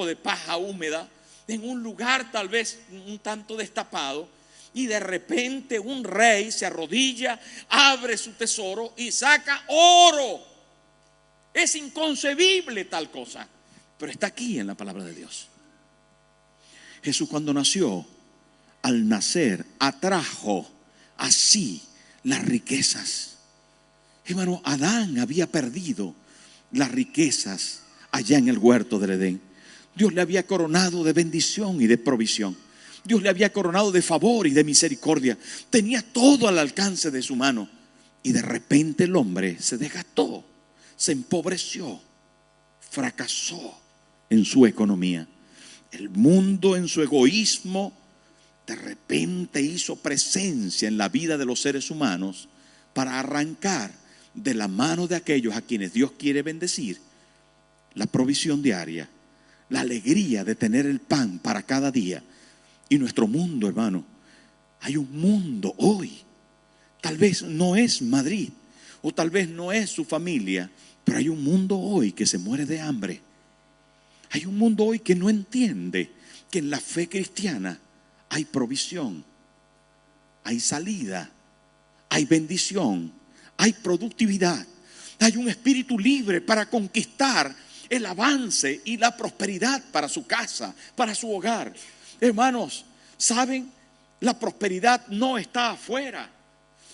de paja húmeda, en un lugar tal vez un tanto destapado, y de repente un rey se arrodilla, abre su tesoro y saca oro. Es inconcebible tal cosa, pero está aquí en la palabra de Dios. Jesús, cuando nació, al nacer atrajo así las riquezas. Hermano, Adán había perdido las riquezas allá en el huerto del Edén. Dios le había coronado de bendición y de provisión. Dios le había coronado de favor y de misericordia. Tenía todo al alcance de su mano. Y de repente el hombre se desgastó, se empobreció, fracasó en su economía. El mundo en su egoísmo de repente hizo presencia en la vida de los seres humanos para arrancar de la mano de aquellos a quienes Dios quiere bendecir la provisión diaria, la alegría de tener el pan para cada día. Y nuestro mundo, hermano, hay un mundo hoy, tal vez no es Madrid o tal vez no es su familia, pero hay un mundo hoy que se muere de hambre. Hay un mundo hoy que no entiende que en la fe cristiana hay provisión, hay salida, hay bendición, hay productividad, hay un espíritu libre para conquistar el avance y la prosperidad para su casa, para su hogar. Hermanos, ¿saben? La prosperidad no está afuera.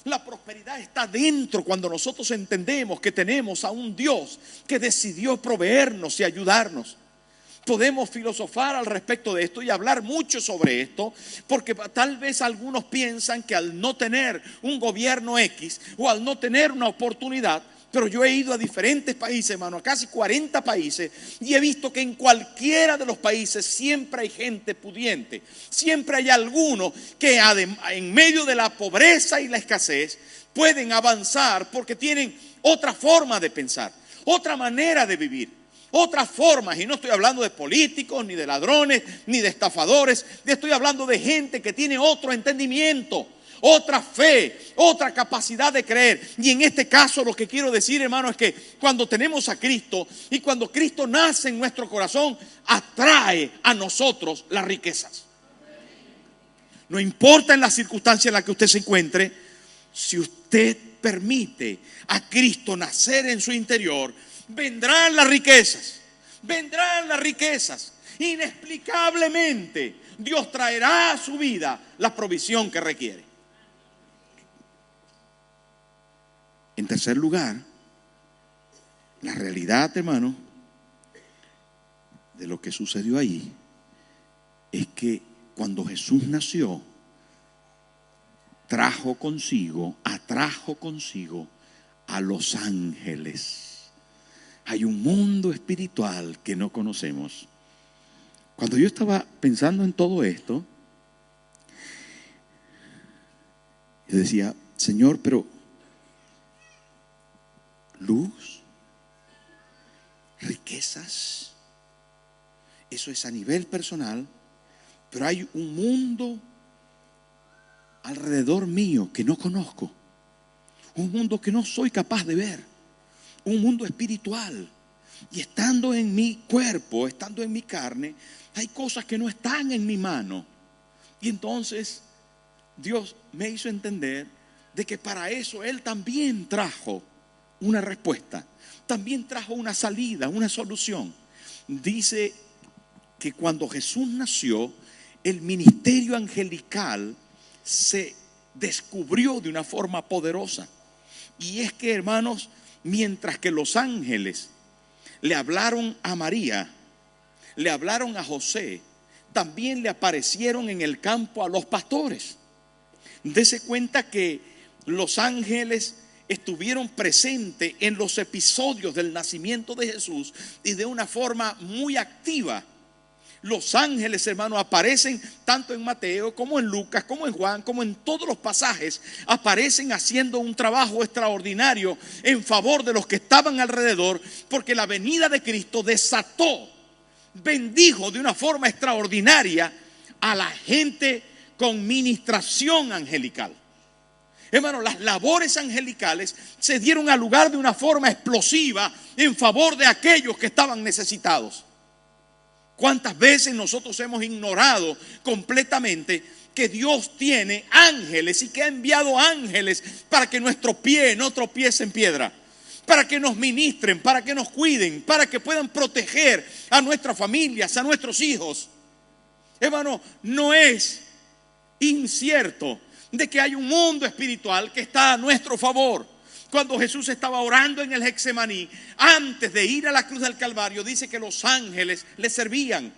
La prosperidad está dentro cuando nosotros entendemos que tenemos a un Dios que decidió proveernos y ayudarnos. Podemos filosofar al respecto de esto y hablar mucho sobre esto, porque tal vez algunos piensan que al no tener un gobierno X o al no tener una oportunidad, pero yo he ido a diferentes países, hermano, a casi 40 países, y he visto que en cualquiera de los países siempre hay gente pudiente. Siempre hay algunos que en medio de la pobreza y la escasez pueden avanzar porque tienen otra forma de pensar, otra manera de vivir. Otras formas, y no estoy hablando de políticos, ni de ladrones, ni de estafadores. Estoy hablando de gente que tiene otro entendimiento, otra fe, otra capacidad de creer. Y en este caso lo que quiero decir, hermano, es que cuando tenemos a Cristo y cuando Cristo nace en nuestro corazón, atrae a nosotros las riquezas. No importa en la circunstancia en la que usted se encuentre, si usted permite a Cristo nacer en su interior, vendrán las riquezas, vendrán las riquezas. Inexplicablemente Dios traerá a su vida la provisión que requiere. En tercer lugar, la realidad, hermano, de lo que sucedió ahí es que cuando Jesús nació, atrajo consigo a los ángeles. Hay un mundo espiritual que no conocemos. Cuando yo estaba pensando en todo esto, yo decía, Señor, pero luz, riquezas, eso es a nivel personal, pero hay un mundo alrededor mío que no conozco, un mundo que no soy capaz de ver. Un mundo espiritual. Y estando en mi cuerpo, estando en mi carne, hay cosas que no están en mi mano. Y entonces Dios me hizo entender de que para eso Él también trajo una respuesta. También trajo una salida, una solución. Dice que cuando Jesús nació, el ministerio angelical se descubrió de una forma poderosa. Y es que, hermanos, mientras que los ángeles le hablaron a María, le hablaron a José, también le aparecieron en el campo a los pastores. Dese cuenta que los ángeles estuvieron presentes en los episodios del nacimiento de Jesús y de una forma muy activa. Los ángeles, hermano, aparecen tanto en Mateo como en Lucas, como en Juan, como en todos los pasajes. Aparecen haciendo un trabajo extraordinario en favor de los que estaban alrededor, porque la venida de Cristo desató, bendijo de una forma extraordinaria a la gente con ministración angelical. Hermano, las labores angelicales se dieron a lugar de una forma explosiva en favor de aquellos que estaban necesitados. ¿Cuántas veces nosotros hemos ignorado completamente que Dios tiene ángeles y que ha enviado ángeles para que nuestro pie no tropiece en piedra? Para que nos ministren, para que nos cuiden, para que puedan proteger a nuestras familias, a nuestros hijos. Hermano, no es incierto de que hay un mundo espiritual que está a nuestro favor. Cuando Jesús estaba orando en el Getsemaní, antes de ir a la cruz del Calvario, dice que los ángeles le servían.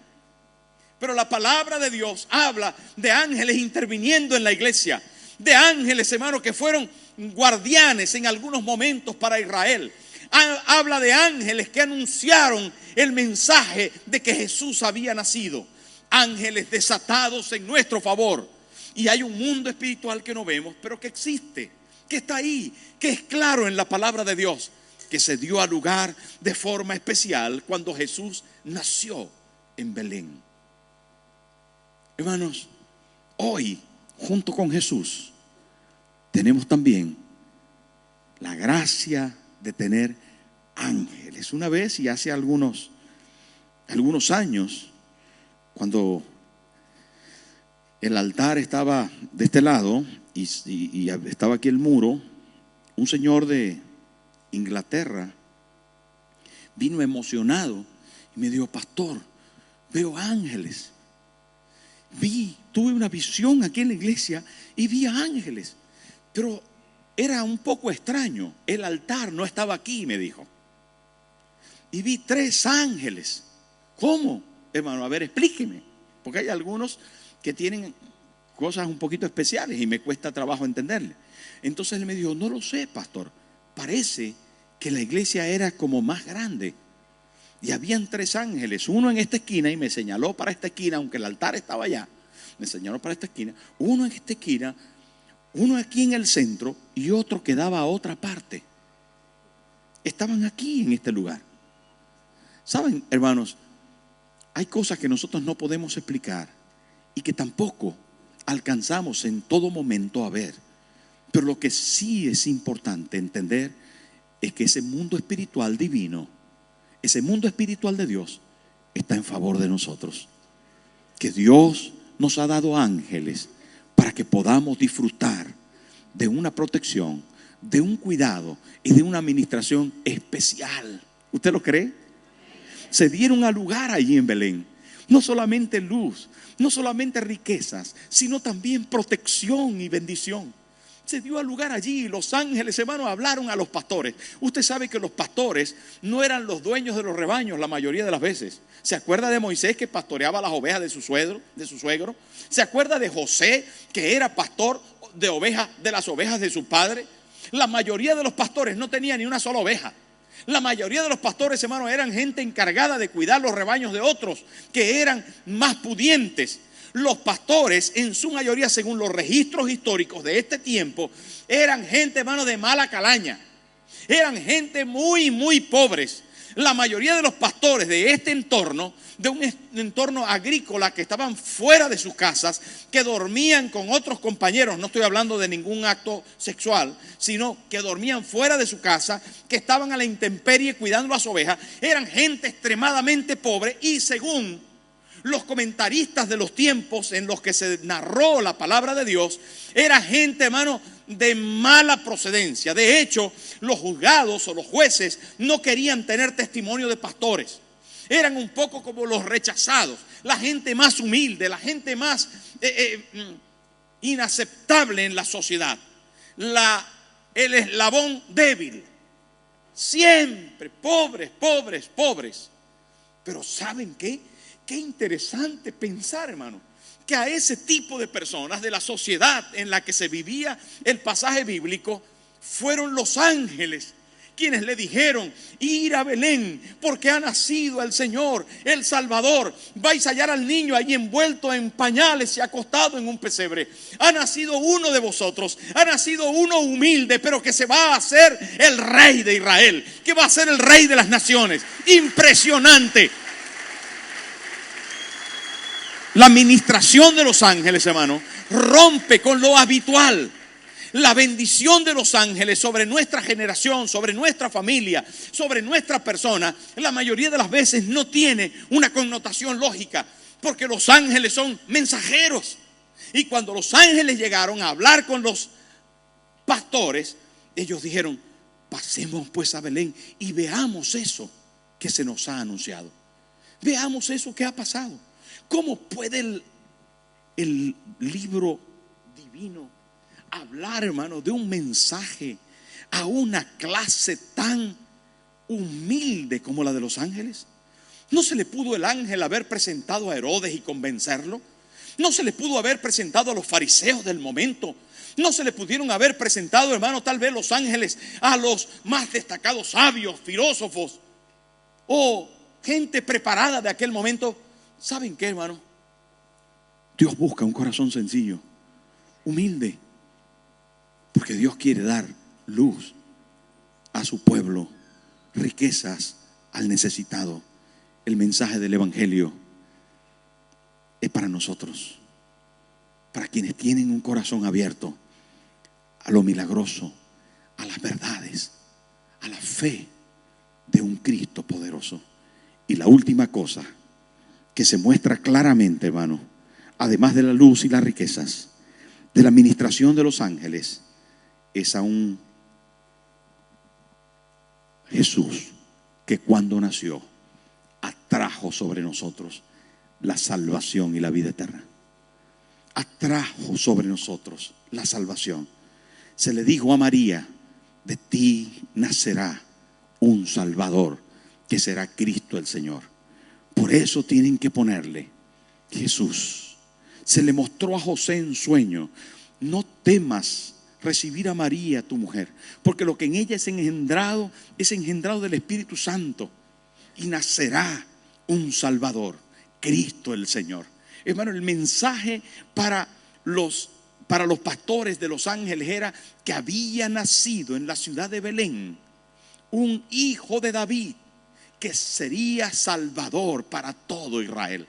Pero la palabra de Dios habla de ángeles interviniendo en la iglesia, de ángeles, hermano, que fueron guardianes en algunos momentos para Israel. Habla de ángeles que anunciaron el mensaje de que Jesús había nacido. Ángeles desatados en nuestro favor. Y hay un mundo espiritual que no vemos, pero que existe, que está ahí, que es claro en la palabra de Dios, que se dio a lugar de forma especial cuando Jesús nació en Belén. Hermanos, hoy, junto con Jesús, tenemos también la gracia de tener ángeles. Una vez, y hace algunos años, cuando el altar estaba de este lado y estaba aquí el muro, un señor de Inglaterra vino emocionado y me dijo: pastor, veo ángeles. Tuve una visión aquí en la iglesia y vi ángeles, pero era un poco extraño. El altar no estaba aquí, me dijo. Y vi 3 ángeles. ¿Cómo, hermano? A ver, explíqueme. Porque hay algunos que tienen cosas un poquito especiales y me cuesta trabajo entenderle. Entonces él me dijo: no lo sé, pastor. Parece que la iglesia era como más grande. Y habían 3 ángeles, uno en esta esquina, y me señaló para esta esquina, aunque el altar estaba allá. Me señaló para esta esquina, uno en esta esquina, uno aquí en el centro y otro que daba a otra parte. Estaban aquí en este lugar. Saben, hermanos, hay cosas que nosotros no podemos explicar y que tampoco alcanzamos en todo momento a ver. Pero lo que sí es importante entender es que ese mundo espiritual divino, ese mundo espiritual de Dios, está en favor de nosotros. Que Dios nos ha dado ángeles para que podamos disfrutar de una protección, de un cuidado y de una administración especial. ¿Usted lo cree? Se dieron a lugar allí en Belén. No solamente luz, no solamente riquezas, sino también protección y bendición. Se dio a lugar allí. Los ángeles, hermanos, hablaron a los pastores. Usted sabe que los pastores no eran los dueños de los rebaños la mayoría de las veces. ¿Se acuerda de Moisés, que pastoreaba las ovejas de su suegro? ¿Se acuerda de José, que era pastor de ovejas, de las ovejas de su padre? La mayoría de los pastores no tenían ni una sola oveja. La mayoría de los pastores, hermanos, eran gente encargada de cuidar los rebaños de otros, que eran más pudientes. Los pastores, en su mayoría, según los registros históricos de este tiempo, eran gente, hermano, de mala calaña. Eran gente muy, muy pobres. La mayoría de los pastores de este entorno, de un entorno agrícola, que estaban fuera de sus casas, que dormían con otros compañeros, no estoy hablando de ningún acto sexual, sino que dormían fuera de su casa, que estaban a la intemperie cuidando las ovejas, eran gente extremadamente pobre. Y según los comentaristas de los tiempos en los que se narró la palabra de Dios, era gente, hermano, de mala procedencia. De hecho, los juzgados o los jueces no querían tener testimonio de pastores. Eran un poco como los rechazados, la gente más humilde, la gente más inaceptable en la sociedad, el eslabón débil. Siempre pobres, pobres, pobres. Pero ¿saben qué? Qué interesante pensar, hermano, que a ese tipo de personas de la sociedad en la que se vivía el pasaje bíblico, fueron los ángeles quienes le dijeron: ir a Belén, porque ha nacido el Señor, el Salvador. Vais a hallar al niño allí envuelto en pañales y acostado en un pesebre. Ha nacido uno de vosotros, ha nacido uno humilde, pero que se va a hacer el rey de Israel, que va a ser el rey de las naciones. Impresionante. La administración de los ángeles, hermano, rompe con lo habitual. La bendición de los ángeles sobre nuestra generación, sobre nuestra familia, sobre nuestra persona, la mayoría de las veces no tiene una connotación lógica, porque los ángeles son mensajeros. Y cuando los ángeles llegaron a hablar con los pastores, ellos dijeron: pasemos pues a Belén y veamos eso que se nos ha anunciado. Veamos eso que ha pasado. ¿Cómo puede el libro divino hablar, hermano, de un mensaje a una clase tan humilde como la de los ángeles? ¿No se le pudo el ángel haber presentado a Herodes y convencerlo? ¿No se le pudo haber presentado a los fariseos del momento? ¿No se le pudieron haber presentado, hermano, tal vez los ángeles a los más destacados sabios, filósofos o gente preparada de aquel momento? ¿Saben qué, hermano? Dios busca un corazón sencillo, humilde, porque Dios quiere dar luz a su pueblo, riquezas al necesitado. El mensaje del evangelio es para nosotros, para quienes tienen un corazón abierto a lo milagroso, a las verdades, a la fe de un Cristo poderoso. Y la última cosa que se muestra claramente, hermano, además de la luz y las riquezas de la administración de los ángeles, es a un Jesús que cuando nació atrajo sobre nosotros la salvación y la vida eterna. Atrajo sobre nosotros la salvación. Se le dijo a María: de ti nacerá un Salvador, que será Cristo el Señor. Por eso tienen que ponerle Jesús. Se le mostró a José en sueño: no temas recibir a María tu mujer, porque lo que en ella es engendrado del Espíritu Santo, y nacerá un Salvador, Cristo el Señor. Hermano, el mensaje para los pastores de los ángeles era que había nacido en la ciudad de Belén un hijo de David que sería salvador para todo Israel.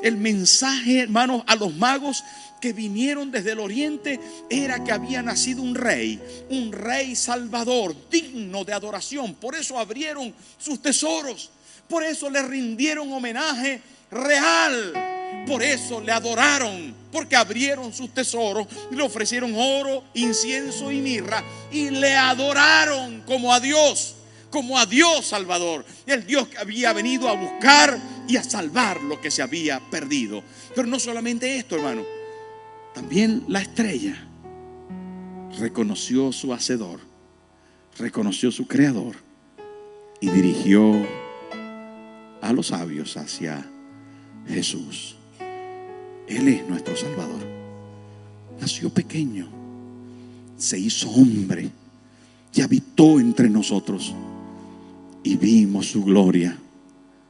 El mensaje, hermanos, a los magos que vinieron desde el oriente era que había nacido un rey salvador, digno de adoración. Por eso abrieron sus tesoros, por eso le rindieron homenaje real, por eso le adoraron, porque abrieron sus tesoros, le ofrecieron oro, incienso y mirra y le adoraron como a Dios Salvador, el Dios que había venido a buscar y a salvar lo que se había perdido. Pero no solamente esto, hermano, también la estrella reconoció su hacedor, reconoció su creador y dirigió a los sabios hacia Jesús. Él es nuestro Salvador. Nació pequeño, se hizo hombre y habitó entre nosotros. Y vimos su gloria.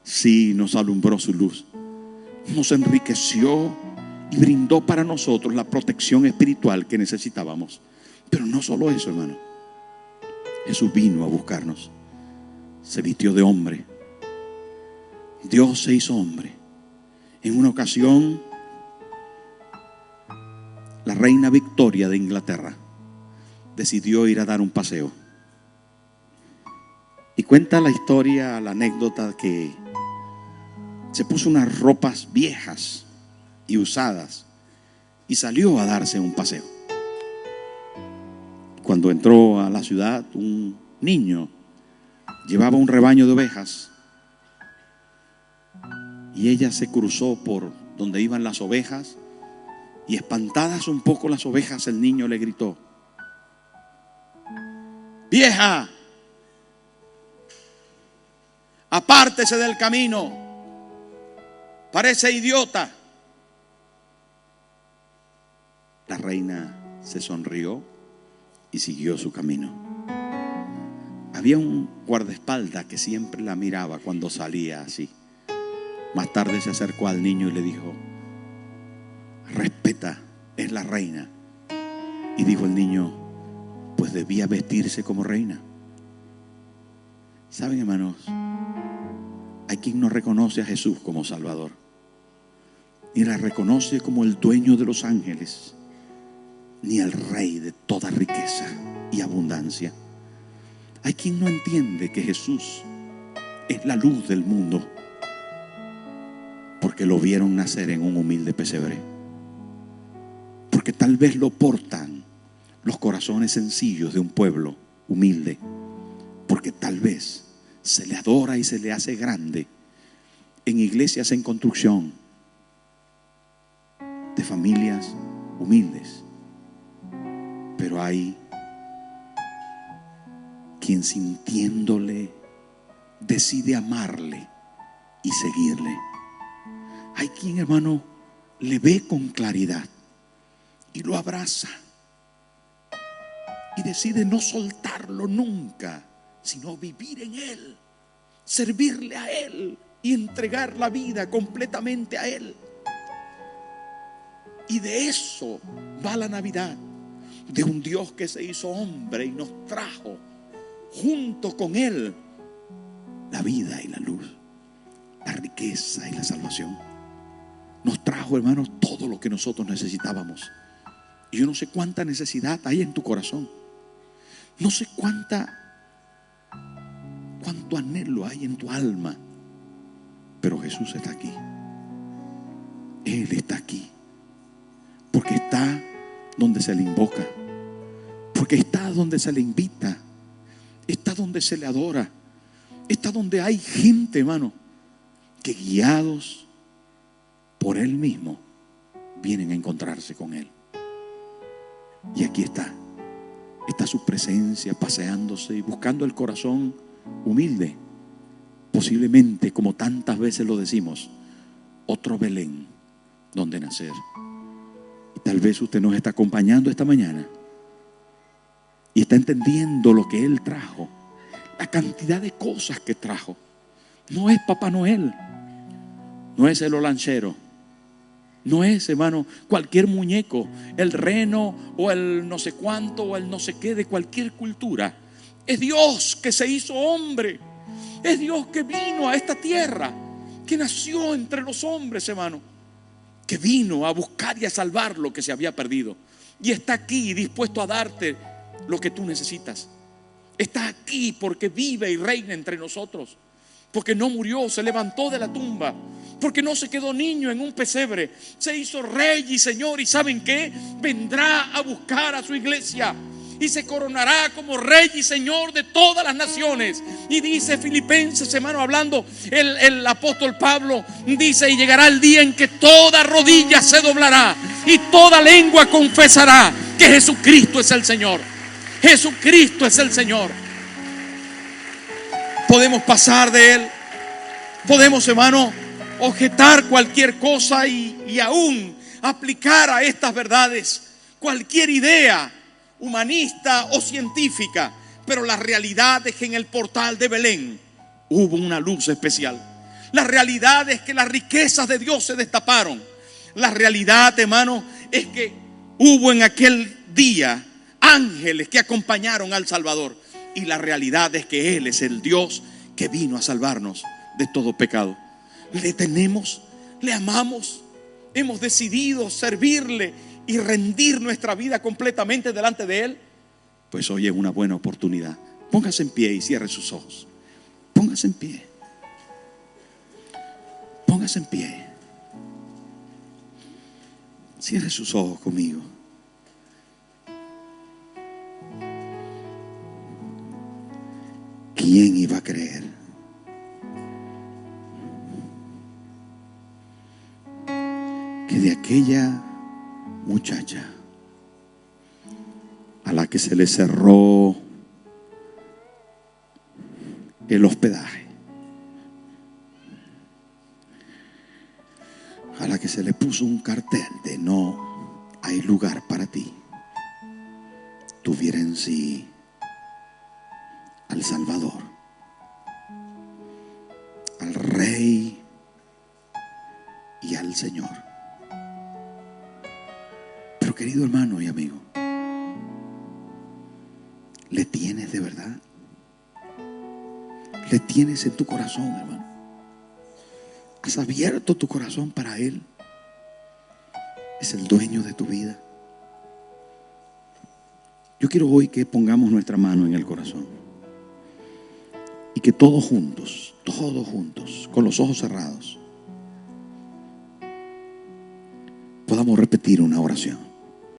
Sí, nos alumbró su luz, nos enriqueció y brindó para nosotros la protección espiritual que necesitábamos. Pero no solo eso, hermano. Jesús vino a buscarnos, se vistió de hombre. Dios se hizo hombre. En una ocasión, la reina Victoria de Inglaterra decidió ir a dar un paseo. Y cuenta la historia, la anécdota, que se puso unas ropas viejas y usadas y salió a darse un paseo. Cuando entró a la ciudad, un niño llevaba un rebaño de ovejas y ella se cruzó por donde iban las ovejas y, espantadas un poco las ovejas, el niño le gritó: vieja, apártese del camino, parece idiota. La reina se sonrió y siguió su camino. Había un guardaespaldas que siempre la miraba cuando salía así. Más tarde se acercó al niño y le dijo: respeta, es la reina. Y dijo el niño: pues debía vestirse como reina. ¿Saben, hermanos? Hay quien no reconoce a Jesús como Salvador, ni la reconoce como el dueño de los ángeles, ni el Rey de toda riqueza y abundancia. Hay quien no entiende que Jesús es la luz del mundo porque lo vieron nacer en un humilde pesebre, porque tal vez lo portan los corazones sencillos de un pueblo humilde, porque tal vez se le adora y se le hace grande en iglesias en construcción de familias humildes. Pero hay quien, sintiéndole, decide amarle y seguirle. Hay quien, hermano, le ve con claridad y lo abraza y decide no soltarlo nunca, sino vivir en Él, servirle a Él y entregar la vida completamente a Él. Y de eso va la Navidad, de un Dios que se hizo hombre y nos trajo junto con Él la vida y la luz, la riqueza y la salvación. Nos trajo, hermanos, todo lo que nosotros necesitábamos. Y yo no sé cuánta necesidad hay en tu corazón, no sé cuánto anhelo hay en tu alma, pero Jesús está aquí. Él está aquí, porque está donde se le invoca, porque está donde se le invita, está donde se le adora, está donde hay gente, hermano, que guiados por Él mismo vienen a encontrarse con Él. Y aquí está su presencia paseándose y buscando el corazón humilde. Posiblemente, como tantas veces lo decimos, otro Belén donde nacer. Y tal vez usted nos está acompañando esta mañana y está entendiendo lo que Él trajo, la cantidad de cosas que trajo. No es Papá Noel, no es el olanchero, no es, hermano, cualquier muñeco, el reno o el no sé cuánto o el no sé qué de cualquier cultura. Es Dios que se hizo hombre, es Dios que vino a esta tierra, que nació entre los hombres, hermano, que vino a buscar y a salvar lo que se había perdido. Y está aquí dispuesto a darte lo que tú necesitas. Está aquí porque vive y reina entre nosotros, porque no murió, se levantó de la tumba, porque no se quedó niño en un pesebre, se hizo Rey y Señor. ¿Y saben qué? Vendrá a buscar a su iglesia y se coronará como Rey y Señor de todas las naciones. Y dice Filipenses, hermano, hablando el apóstol Pablo, dice: y llegará el día en que toda rodilla se doblará y toda lengua confesará que Jesucristo es el Señor. Jesucristo es el Señor. Podemos pasar de Él, podemos, hermano, objetar cualquier cosa y aún aplicar a estas verdades cualquier idea humanista o científica, pero la realidad es que en el portal de Belén hubo una luz especial. La realidad es que las riquezas de Dios se destaparon. La realidad, hermano, es que hubo en aquel día ángeles que acompañaron al Salvador. Y la realidad es que Él es el Dios que vino a salvarnos de todo pecado. Le tenemos, le amamos, hemos decidido servirle y rendir nuestra vida completamente delante de Él. Pues hoy es una buena oportunidad. Póngase en pie y cierre sus ojos. Póngase en pie. Póngase en pie. Cierre sus ojos conmigo. ¿Quién iba a creer que de aquella muchacha a la que se le cerró el hospedaje, a la que se le puso un cartel de no hay lugar para ti, tuviera en sí al Salvador, al Rey y al Señor? Pero, querido hermano y amigo, ¿le tienes de verdad? ¿Le tienes en tu corazón, hermano? ¿Has abierto tu corazón para Él? Es el dueño de tu vida. Yo quiero hoy que pongamos nuestra mano en el corazón y que todos juntos, con los ojos cerrados, podamos repetir una oración.